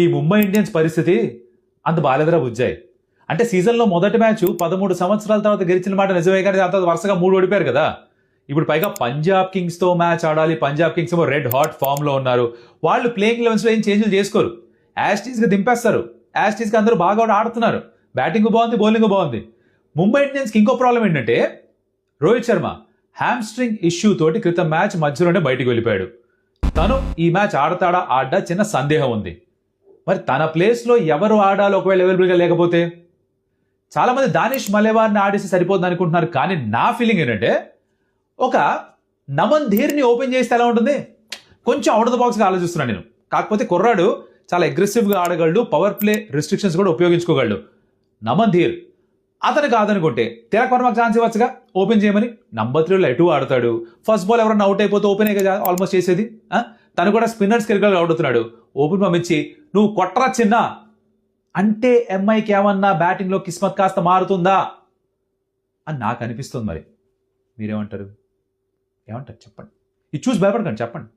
ఈ ముంబై ఇండియన్స్ పరిస్థితి అంత బాలేదరా బుజ్జాయి. అంటే సీజన్లో మొదటి మ్యాచ్ 13 సంవత్సరాల తర్వాత గెలిచిన మాట నిజమే, కానీ దాని తర్వాత వరుసగా 3 ఓడిపోయారు కదా. ఇప్పుడు పైగా పంజాబ్ కింగ్స్తో మ్యాచ్ ఆడాలి. పంజాబ్ కింగ్స్ ఏమో రెడ్ హాట్ ఫామ్లో ఉన్నారు. వాళ్ళు ప్లేయింగ్ లెవెన్స్లో ఏం చేంజ్లు చేసుకోరు, యాస్టీస్గా దింపేస్తారు. యాస్టీస్గా అందరూ బాగా ఆడుతున్నారు. బ్యాటింగ్ బాగుంది, బౌలింగ్ బాగుంది. ముంబై ఇండియన్స్కి ఇంకో ప్రాబ్లం ఏంటంటే రోహిత్ శర్మ హ్యామ్స్ట్రింగ్ ఇష్యూ తోటి క్రితం మ్యాచ్ మధ్యలోనే బయటికి వెళ్ళిపోయాడు. తను ఈ మ్యాచ్ ఆడతా చిన్న సందేహం ఉంది. మరి తన ప్లేస్లో ఎవరు ఆడాలో ఒకవేళ అవైలబుల్గా లేకపోతే? చాలామంది దానిష్ మలేవార్ని ఆడేసి సరిపోతుంది అనుకుంటున్నారు. కానీ నా ఫీలింగ్ ఏంటంటే ఒక నమన్ ధీర్ని ఓపెన్ చేస్తే ఎలా ఉంటుంది, కొంచెం అవుట్ ఆఫ్ ద బాక్స్గా ఆలోచిస్తున్నాను నేను. కాకపోతే కుర్రాడు చాలా అగ్రెసివ్గా ఆడగలడు, పవర్ ప్లే రిస్ట్రిక్షన్స్ కూడా ఉపయోగించుకోగలడు. నమన్ ధీర్ అతను కాదనుకుంటే తిలక్ వర్మకు ఛాన్స్ ఇవ్వచ్చుగా ఓపెన్ చేయమని. నంబర్ 3లో ఎటు ఆడతాడు. ఫస్ట్ బాల్ ఎవరన్నా అవుట్ అయిపోతే ఓపెనే కదా ఆల్మోస్ట్ చేసేది. తను కూడా స్పిన్నర్స్ కెరికల్ అవుతున్నాడు. ఓపెన్ పంపించి నువ్వు కొట్టరా చిన్న అంటే ఎంఐకి ఏమన్నా బ్యాటింగ్లో కిస్మత్ కాస్త మారుతుందా అని నాకు అనిపిస్తుంది. మరి మీరేమంటారు? ఏమంటారు చెప్పండి. ఇది చూసి భయపడకండి, చెప్పండి.